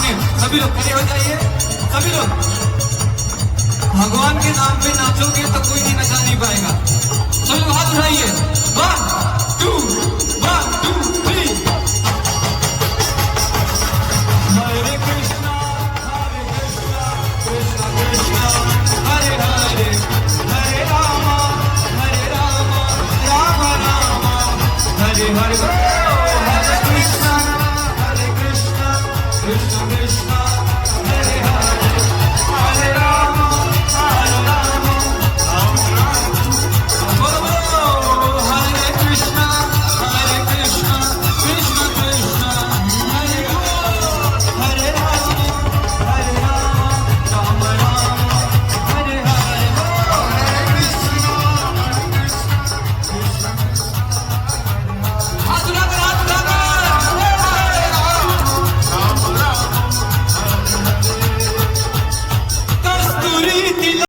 आपने सभी लोग खड़े हो जाइए, सभी लोग भगवान के नाम पे नाचोगे तो कोई नहीं नचा नहीं पाएगा। सभी लोग हाथ उठाइए, 1 2 1 2 3। हरे कृष्णा कृष्णा कृष्णा हरे हरे, हरे राम राम राम हरे हरे। हरे कृष्णा कृष्णा कृष्णा